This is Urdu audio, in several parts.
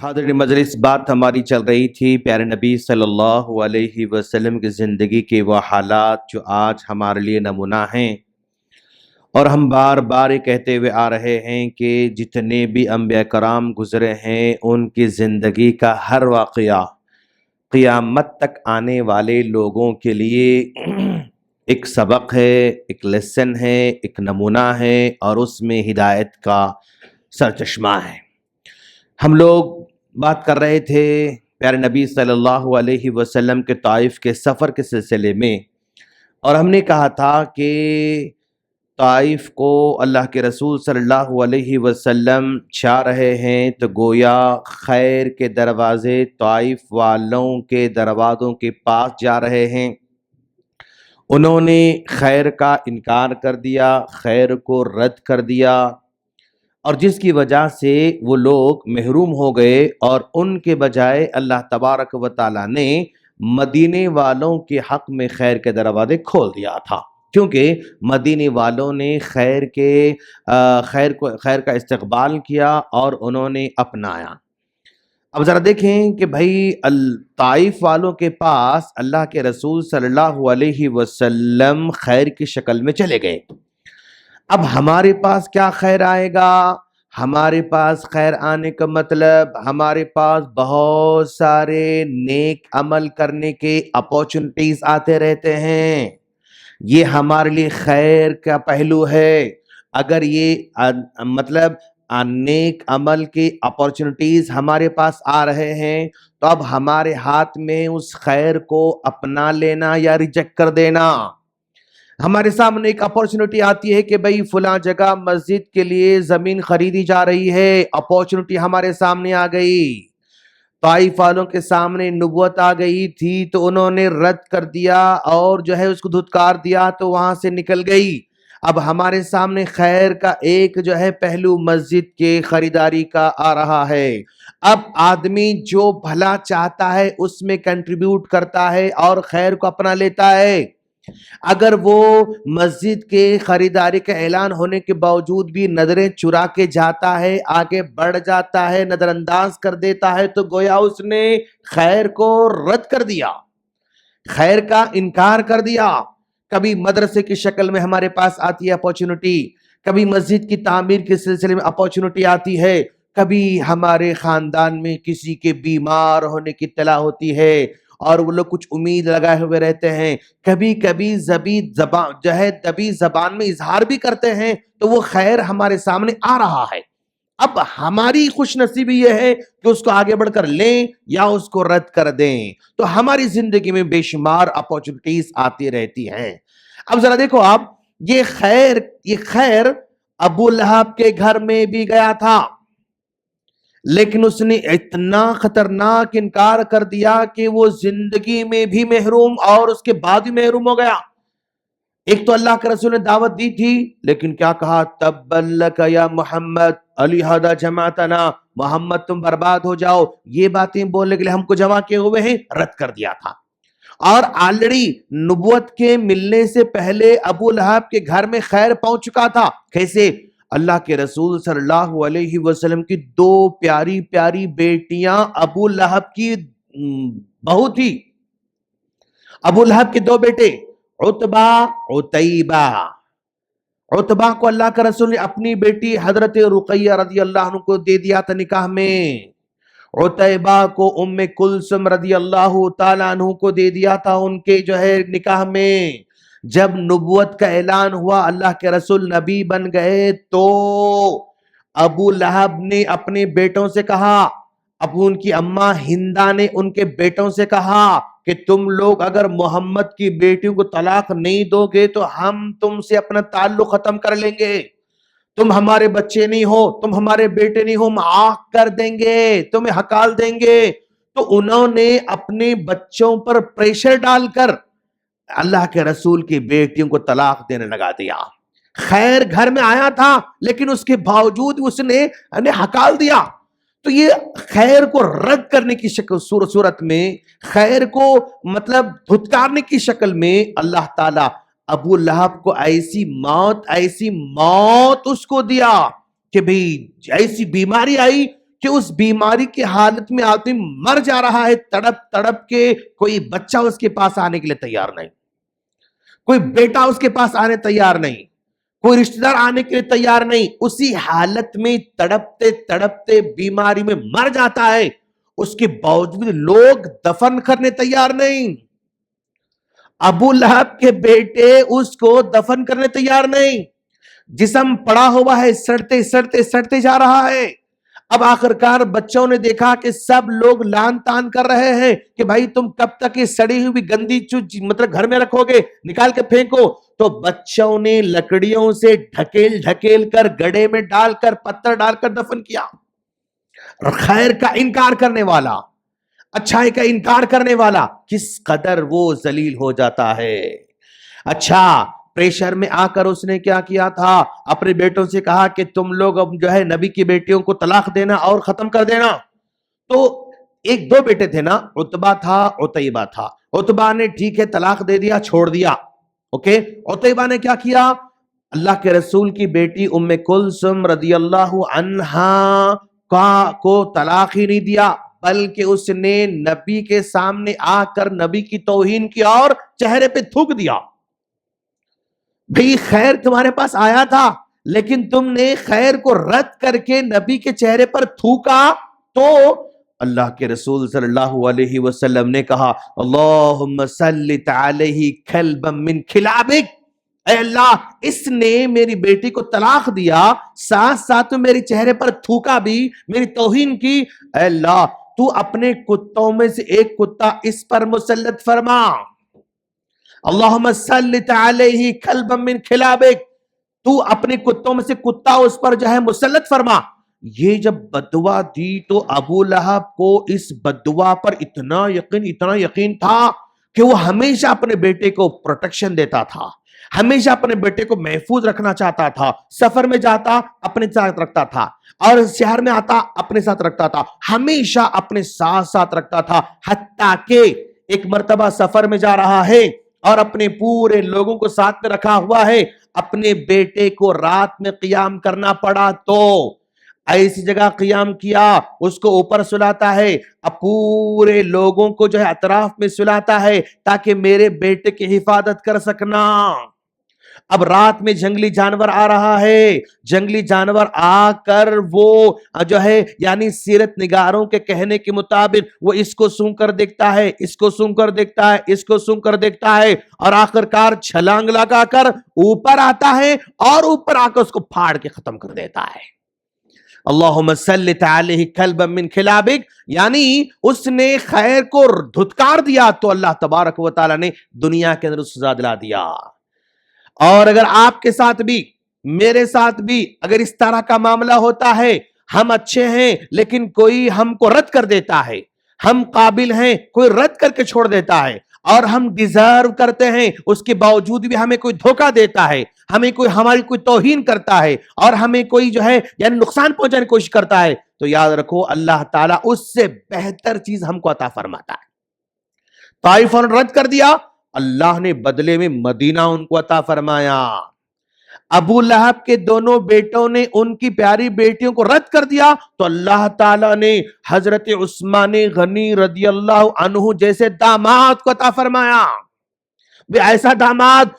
حاضرین مجلس، بات ہماری چل رہی تھی پیارے نبی صلی اللہ علیہ وسلم کی زندگی کے وہ حالات جو آج ہمارے لیے نمونہ ہیں، اور ہم بار بار یہ کہتے ہوئے آ رہے ہیں کہ جتنے بھی انبیاء کرام گزرے ہیں ان کی زندگی کا ہر واقعہ قیامت تک آنے والے لوگوں کے لیے ایک سبق ہے، ایک لیسن ہے، ایک نمونہ ہے، اور اس میں ہدایت کا سرچشمہ ہے۔ ہم لوگ بات کر رہے تھے پیارے نبی صلی اللہ علیہ وسلم کے طائف کے سفر کے سلسلے میں، اور ہم نے کہا تھا کہ طائف کو اللہ کے رسول صلی اللہ علیہ وسلم چاہ رہے ہیں تو گویا خیر کے دروازے طائف والوں کے دروازوں کے پاس جا رہے ہیں۔ انہوں نے خیر کا انکار کر دیا، خیر کو رد کر دیا، اور جس کی وجہ سے وہ لوگ محروم ہو گئے، اور ان کے بجائے اللہ تبارک و تعالیٰ نے مدینے والوں کے حق میں خیر کے دروازے کھول دیا تھا، کیونکہ مدینے والوں نے خیر کا استقبال کیا اور انہوں نے اپنایا۔ اب ذرا دیکھیں کہ بھائی طائف والوں کے پاس اللہ کے رسول صلی اللہ علیہ وسلم خیر کی شکل میں چلے گئے۔ اب ہمارے پاس کیا خیر آئے گا؟ ہمارے پاس خیر آنے کا مطلب ہمارے پاس بہت سارے نیک عمل کرنے کے اپورچنٹیز آتے رہتے ہیں۔ یہ ہمارے لیے خیر کا پہلو ہے۔ اگر یہ مطلب نیک عمل کے اپورچنٹیز ہمارے پاس آ رہے ہیں تو اب ہمارے ہاتھ میں اس خیر کو اپنا لینا یا ریجیکٹ کر دینا۔ ہمارے سامنے ایک اپورچنٹی آتی ہے کہ بھئی فلاں جگہ مسجد کے لیے زمین خریدی جا رہی ہے، اپورچنٹی ہمارے سامنے آ گئی۔ طائف والوں کے سامنے نبوت آ گئی تھی تو انہوں نے رد کر دیا اور اس کو دھتکار دیا تو وہاں سے نکل گئی۔ اب ہمارے سامنے خیر کا ایک پہلو مسجد کے خریداری کا آ رہا ہے۔ اب آدمی جو بھلا چاہتا ہے اس میں کنٹریبیوٹ کرتا ہے اور خیر کو اپنا لیتا ہے۔ اگر وہ مسجد کے خریداری کا اعلان ہونے کے باوجود بھی نظریں چرا کے جاتا ہے، آگے بڑھ جاتا ہے، نظر انداز کر دیتا ہے، تو گویا اس نے خیر کو رد کر دیا، خیر کا انکار کر دیا۔ کبھی مدرسے کی شکل میں ہمارے پاس آتی ہے اپورچنٹی، کبھی مسجد کی تعمیر کے سلسلے میں اپورچنٹی آتی ہے، کبھی ہمارے خاندان میں کسی کے بیمار ہونے کی اطلاع ہوتی ہے اور وہ لوگ کچھ امید لگائے ہوئے رہتے ہیں، کبھی کبھی دبی زبان میں اظہار بھی کرتے ہیں، تو وہ خیر ہمارے سامنے آ رہا ہے۔ اب ہماری خوش نصیبی یہ ہے کہ اس کو آگے بڑھ کر لیں یا اس کو رد کر دیں۔ تو ہماری زندگی میں بے شمار اپورچنٹیز آتی رہتی ہیں۔ اب ذرا دیکھو، آپ یہ خیر ابو لہب کے گھر میں بھی گیا تھا، لیکن اس نے اتنا خطرناک انکار کر دیا کہ وہ زندگی میں بھی محروم اور اس کے بعد بھی محروم ہو گیا۔ ایک تو اللہ کے رسول نے دعوت دی تھی، لیکن کیا کہا؟ تبّن لک یا محمد الیہذا جمعتنا، محمد تم برباد ہو جاؤ، یہ باتیں بولنے کے لیے ہم کو جمع کیے ہوئے ہیں، رد کر دیا تھا۔ اور آلریڈی نبوت کے ملنے سے پہلے ابو لہب کے گھر میں خیر پہنچ چکا تھا۔ کیسے؟ اللہ کے رسول صلی اللہ علیہ وسلم کی دو پیاری پیاری بیٹیاں ابو لہب کی بہو تھی۔ ابو لہب کے دو بیٹے عتبہ، عتیبہ۔ عتبہ کو اللہ کے رسول نے اپنی بیٹی حضرت رقیہ رضی اللہ عنہ کو دے دیا تھا نکاح میں۔ عتیبہ کو ام کلثوم رضی اللہ تعالیٰ عنہ کو دے دیا تھا ان کے نکاح میں۔ جب نبوت کا اعلان ہوا، اللہ کے رسول نبی بن گئے، تو ابو لہب نے اپنے بیٹوں سے کہا، اب ان کی اماں ہندہ نے ان کے بیٹوں سے کہا کہ تم لوگ اگر محمد کی بیٹیوں کو طلاق نہیں دو گے تو ہم تم سے اپنا تعلق ختم کر لیں گے، تم ہمارے بچے نہیں ہو، تم ہمارے بیٹے نہیں ہو، ہم آنکھ کر دیں گے، تمہیں ہکال دیں گے۔ تو انہوں نے اپنے بچوں پر پریشر ڈال کر اللہ کے رسول کی بیٹیوں کو طلاق دینے لگا دیا۔ خیر گھر میں آیا تھا لیکن اس کے باوجود اس نے ہکال دیا۔ تو یہ خیر کو رد کرنے کی صورت میں، خیر کو مطلب دھتکارنے کی شکل میں، اللہ تعالیٰ ابو لہب کو ایسی موت اس کو دیا کہ بھئی ایسی بیماری آئی کہ اس بیماری کی حالت میں آدمی مر جا رہا ہے تڑپ تڑپ کے، کوئی بچہ اس کے پاس آنے کے لیے تیار نہیں، کوئی بیٹا اس کے پاس آنے تیار نہیں، کوئی رشتہ دار آنے کے لیے تیار نہیں، اسی حالت میں تڑپتے تڑپتے بیماری میں مر جاتا ہے، اس کے باوجود لوگ دفن کرنے تیار نہیں۔ ابو لہب کے بیٹے اس کو دفن کرنے تیار نہیں، جسم پڑا ہوا ہے، سڑتے سڑتے سڑتے جا رہا ہے۔ اب آخرکار بچوں نے دیکھا کہ سب لوگ لان تان کر رہے ہیں کہ بھائی تم کب تک یہ سڑی ہوئی گندی چیز مطلب گھر میں رکھو گے، نکال کے پھینکو۔ تو بچوں نے لکڑیوں سے ڈھکیل ڈھکیل کر، گڑھے میں ڈال کر، پتھر ڈال کر دفن کیا۔ خیر کا انکار کرنے والا، اچھائی کا انکار کرنے والا کس قدر وہ ذلیل ہو جاتا ہے۔ اچھا، پریشر میں آ کر اس نے کیا کیا تھا، اپنے بیٹوں سے کہا کہ تم لوگ اب جو ہے نبی کی بیٹیوں کو طلاق دینا اور ختم کر دینا۔ تو ایک دو بیٹے تھے نا، عتبہ تھا، عتیبہ تھا۔ عتبہ نے ٹھیک ہے طلاق دے دیا، چھوڑ دیا، اوکے۔ عتیبہ نے کیا کیا، اللہ کے رسول کی بیٹی ام کلثوم رضی اللہ عنہا کو طلاق ہی نہیں دیا، بلکہ اس نے نبی کے سامنے آ کر نبی کی توہین کی اور چہرے پہ تھوک دیا۔ بھئی خیر تمہارے پاس آیا تھا، لیکن تم نے خیر کو رد کر کے نبی کے چہرے پر تھوکا۔ تو اللہ کے رسول صلی اللہ علیہ وسلم نے کہا اللہم سلط علیہ کلبا من کلابک، اے اللہ اس نے میری بیٹی کو طلاق دیا، ساتھ ساتھ میرے چہرے پر تھوکا بھی، میری توہین کی، اے اللہ تو اپنے کتوں میں سے ایک کتا اس پر مسلط فرما۔ اللہم سلط علیہ کلبا من کلابک، تو اپنے کتوں میں سے کتا اس پر جو ہے مسلط فرما۔ یہ جب بددعا دی تو ابو لہب کو اس بددعا پر اتنا یقین تھا کہ وہ ہمیشہ اپنے بیٹے کو پروٹیکشن دیتا تھا، ہمیشہ اپنے بیٹے کو محفوظ رکھنا چاہتا تھا۔ سفر میں جاتا اپنے ساتھ رکھتا تھا، اور شہر میں آتا اپنے ساتھ رکھتا تھا، ہمیشہ اپنے ساتھ ساتھ رکھتا تھا۔ حتیٰ کہ ایک مرتبہ سفر میں جا رہا ہے اور اپنے پورے لوگوں کو ساتھ میں رکھا ہوا ہے، اپنے بیٹے کو رات میں قیام کرنا پڑا تو ایسی جگہ قیام کیا، اس کو اوپر سلاتا ہے، اب پورے لوگوں کو جو ہے اطراف میں سلاتا ہے تاکہ میرے بیٹے کی حفاظت کر سکنا۔ اب رات میں جنگلی جانور آ رہا ہے، جنگلی جانور آ کر وہ جو ہے یعنی سیرت نگاروں کے کہنے کے مطابق وہ اس کو سونگ کر دیکھتا ہے، اس کو سونگ کر دیکھتا ہے، اس کو سونگ کر دیکھتا ہے، اور آخرکار چھلانگ لگا کر اوپر آتا ہے اور اوپر آ کر اس کو پھاڑ کے ختم کر دیتا ہے۔ اللہم سلط علیہ کلبا من کلابک، یعنی اس نے خیر کو دھتکار دیا تو اللہ تبارک و تعالی نے دنیا کے اندر سزا دلا دیا۔ اور اگر آپ کے ساتھ بھی، میرے ساتھ بھی اگر اس طرح کا معاملہ ہوتا ہے، ہم اچھے ہیں لیکن کوئی ہم کو رد کر دیتا ہے، ہم قابل ہیں کوئی رد کر کے چھوڑ دیتا ہے، اور ہم ڈیزرو کرتے ہیں اس کے باوجود بھی ہمیں کوئی دھوکہ دیتا ہے، ہمیں کوئی ہماری کوئی توہین کرتا ہے، اور ہمیں کوئی جو ہے یعنی نقصان پہنچانے کی کوشش کرتا ہے، تو یاد رکھو اللہ تعالیٰ اس سے بہتر چیز ہم کو عطا فرماتا ہے۔ طائف نے رد کر دیا، اللہ نے بدلے میں مدینہ ان کو عطا فرمایا۔ ابو لہب کے دونوں بیٹوں نے ان کی پیاری بیٹیوں کو رد کر دیا تو اللہ تعالیٰ نے حضرت عثمان غنی رضی اللہ عنہ جیسے داماد کو عطا فرمایا۔ ایسا داماد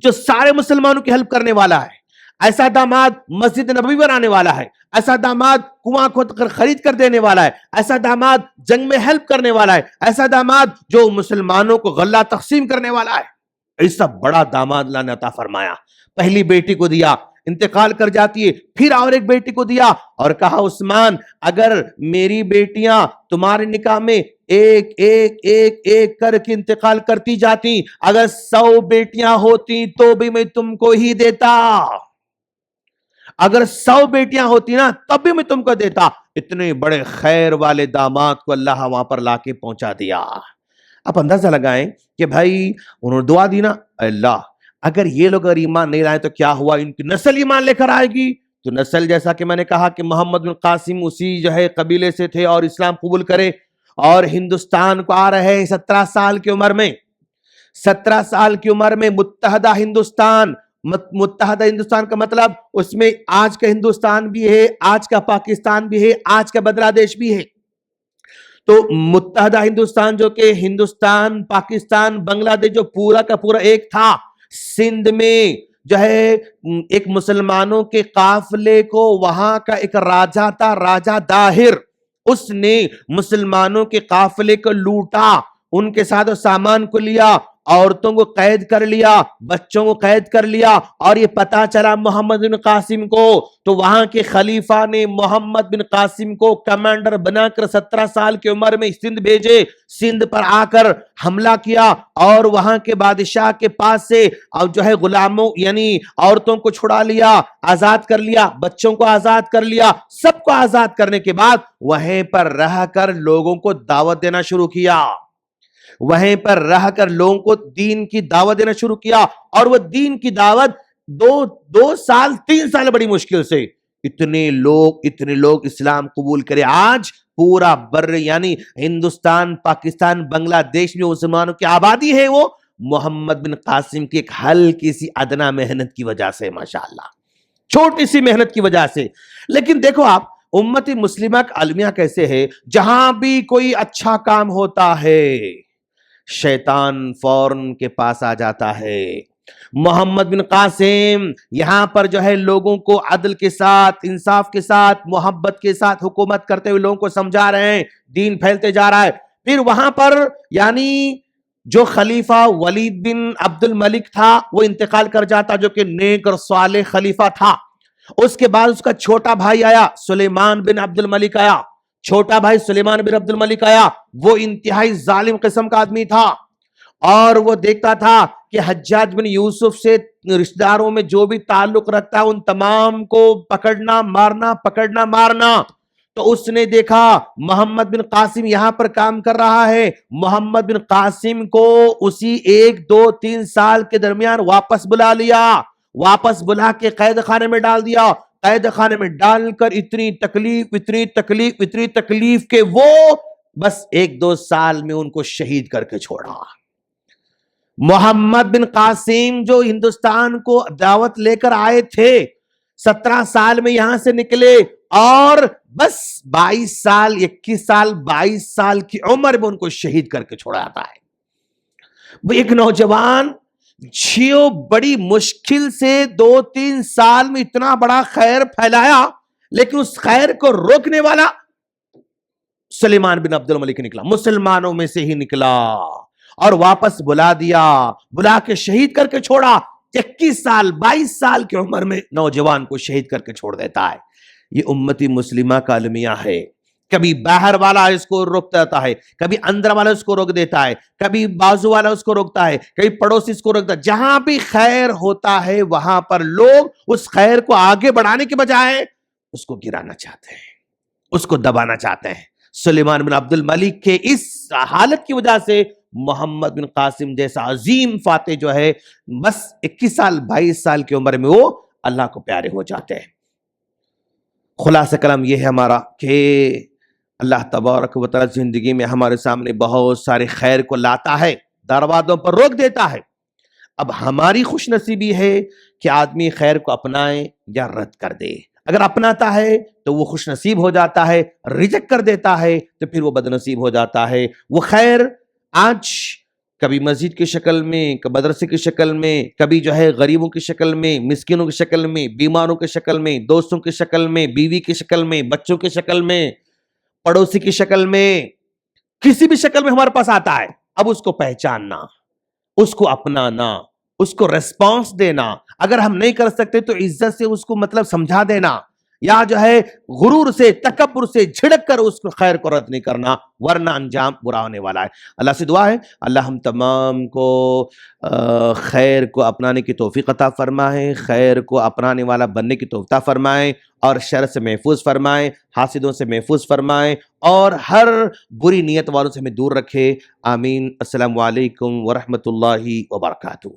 جو سارے مسلمانوں کی ہیلپ کرنے والا ہے، ایسا داماد مسجد نبوی بنانے والا ہے، ایسا داماد کنواں کھود کر خرید کر دینے والا ہے، ایسا داماد جنگ میں ہیلپ کرنے والا ہے، ایسا داماد جو مسلمانوں کو غلہ تقسیم کرنے والا ہے، ایسا بڑا داماد اللہ نے عطا فرمایا۔ پہلی بیٹی کو دیا، انتقال کر جاتی ہے، پھر اور ایک بیٹی کو دیا اور کہا عثمان اگر میری بیٹیاں تمہارے نکاح میں ایک ایک ایک ایک کر کے انتقال کرتی جاتی، اگر 100 بیٹیاں ہوتی تو بھی میں تم کو ہی دیتا، اگر 100 بیٹیاں ہوتی نا تب بھی میں تم کو دیتا۔ اتنے بڑے خیر والے داماد کو اللہ وہاں پر لا کے پہنچا دیا۔ آپ اندازہ لگائیں کہ بھائی انہوں نے دعا دی نا، اللہ اگر یہ لوگ اگر ایمان نہیں لائیں تو کیا ہوا، ان کی نسل ایمان لے کر آئے گی، تو نسل جیسا کہ میں نے کہا کہ محمد بن قاسم اسی جو ہے قبیلے سے تھے اور اسلام قبول کرے، اور ہندوستان کو آ رہے 17 سال کی عمر میں، 17 سال کی عمر میں متحدہ ہندوستان متحدہ ہندوستان کا مطلب اس میں آج کا ہندوستان بھی ہے، آج کا پاکستان بھی ہے، آج کا بنگلہ دیش بھی ہے۔ تو متحدہ ہندوستان جو کہ ہندوستان، پاکستان، بنگلہ دیش جو پورا کا پورا ایک تھا، سندھ میں جو ہے ایک مسلمانوں کے قافلے کو وہاں کا ایک راجہ تھا، راجہ داہر، اس نے مسلمانوں کے قافلے کو لوٹا، ان کے ساتھ سامان کو لیا، عورتوں کو قید کر لیا، بچوں کو قید کر لیا، اور یہ پتا چلا محمد بن قاسم کو، تو وہاں کے خلیفہ نے محمد بن قاسم کو کمانڈر بنا کر 17 سال کی عمر میں سندھ بھیجے، سندھ پر آ کر حملہ کیا، اور وہاں کے بادشاہ کے پاس سے اور جو ہے غلاموں یعنی عورتوں کو چھڑا لیا، آزاد کر لیا، بچوں کو آزاد کر لیا، سب کو آزاد کرنے کے بعد وہیں پر رہ کر لوگوں کو دعوت دینا شروع کیا، وہیں پر رہ کر لوگوں کو دین کی دعوت دینا شروع کیا، اور وہ دین کی دعوت 3 سال بڑی مشکل سے اتنے لوگ اسلام قبول کرے۔ آج پورا بر یعنی ہندوستان، پاکستان، بنگلہ دیش میں مسلمانوں کی آبادی ہے، وہ محمد بن قاسم کی ایک ہلکی سی ادنا محنت کی وجہ سے، ماشاءاللہ چھوٹی سی محنت کی وجہ سے۔ لیکن دیکھو آپ امت مسلمہ کا المیہ کیسے ہے، جہاں بھی کوئی اچھا کام ہوتا ہے شیطان فوراً کے پاس آ جاتا ہے۔ محمد بن قاسم یہاں پر جو ہے لوگوں کو عدل کے ساتھ، انصاف کے ساتھ، محبت کے ساتھ حکومت کرتے ہوئے لوگوں کو سمجھا رہے ہیں، دین پھیلتے جا رہا ہے۔ پھر وہاں پر یعنی جو خلیفہ ولید بن عبد الملک تھا وہ انتقال کر جاتا، جو کہ نیک اور صالح خلیفہ تھا۔ اس کے بعد اس کا چھوٹا بھائی آیا، سلیمان بن عبد الملک آیا، چھوٹا بھائی سلیمان بن عبد الملک آیا، وہ انتہائی ظالم قسم کا آدمی تھا، اور وہ دیکھتا تھا کہ حجاج بن یوسف سے رشتہ داروں میں جو بھی تعلق رکھتا ہے ان تمام کو پکڑنا مارنا۔ تو اس نے دیکھا محمد بن قاسم یہاں پر کام کر رہا ہے، محمد بن قاسم کو اسی 1 2 3 سال کے درمیان واپس بلا لیا، واپس بلا کے قید خانے میں ڈال دیا، قید خانے میں ڈال کر اتنی تکلیف کہ وہ بس 1 2 سال میں ان کو شہید کر کے چھوڑا۔ محمد بن قاسم جو ہندوستان کو دعوت لے کر آئے تھے، 17 سال میں یہاں سے نکلے، اور بس 22 سال 21 سال 22 سال کی عمر میں ان کو شہید کر کے چھوڑا جاتا ہے۔ وہ ایک نوجوان جو بڑی مشکل سے 2 3 سال میں اتنا بڑا خیر پھیلایا، لیکن اس خیر کو روکنے والا سلیمان بن عبد الملک نکلا، مسلمانوں میں سے ہی نکلا، اور واپس بلا دیا، بلا کے شہید کر کے چھوڑا۔ 21 سال 22 سال کی عمر میں نوجوان کو شہید کر کے چھوڑ دیتا ہے۔ یہ امتی مسلمہ کا المیہ ہے۔ کبھی باہر والا اس کو روک دیتا ہے، کبھی اندر والا اس کو روک دیتا ہے، کبھی بازو والا اس کو روکتا ہے، کبھی پڑوسی اس کو روکتا ہے۔ جہاں بھی خیر ہوتا ہے وہاں پر لوگ اس خیر کو آگے بڑھانے کے بجائے اس کو گرانا چاہتے ہیں، اس کو دبانا چاہتے ہیں۔ سلیمان بن عبد الملک کے اس حالت کی وجہ سے محمد بن قاسم جیسا عظیم فاتح جو ہے بس 21 سال 22 سال کی عمر میں وہ اللہ کو پیارے ہو جاتے ہیں۔ خلاصہ کلام یہ ہے ہمارا کہ اللہ تبارک و تعالی زندگی میں ہمارے سامنے بہت سارے خیر کو لاتا ہے، دروازوں پر روک دیتا ہے۔ اب ہماری خوش نصیبی ہے کہ آدمی خیر کو اپنائے یا رد کر دے۔ اگر اپناتا ہے تو وہ خوش نصیب ہو جاتا ہے، ریجیکٹ کر دیتا ہے تو پھر وہ بد نصیب ہو جاتا ہے۔ وہ خیر آج کبھی مسجد کی شکل میں، کبھی مدرسے کی شکل میں، کبھی جو ہے غریبوں کی شکل میں، مسکینوں کی شکل میں، بیماروں کی شکل میں، دوستوں کی شکل میں، بیوی کی شکل میں، بچوں کی شکل میں، پڑوسی کی شکل میں، کسی بھی شکل میں ہمارے پاس آتا ہے۔ اب اس کو پہچاننا، اس کو اپنانا، اس کو ریسپانس دینا، اگر ہم نہیں کر سکتے تو عزت سے اس کو مطلب سمجھا دینا، یا جو ہے غرور سے تکبر سے جھڑک کر اس کو خیر کو رد نہیں کرنا، ورنہ انجام برا ہونے والا ہے۔ اللہ سے دعا ہے اللہ ہم تمام کو خیر کو اپنانے کی توفیق عطا فرمائے، خیر کو اپنانے والا بننے کی توفیق عطا فرمائے، اور شر سے محفوظ فرمائے، حاسدوں سے محفوظ فرمائے، اور ہر بری نیت والوں سے ہمیں دور رکھے۔ آمین۔ السلام علیکم ورحمۃ اللہ وبرکاتہ۔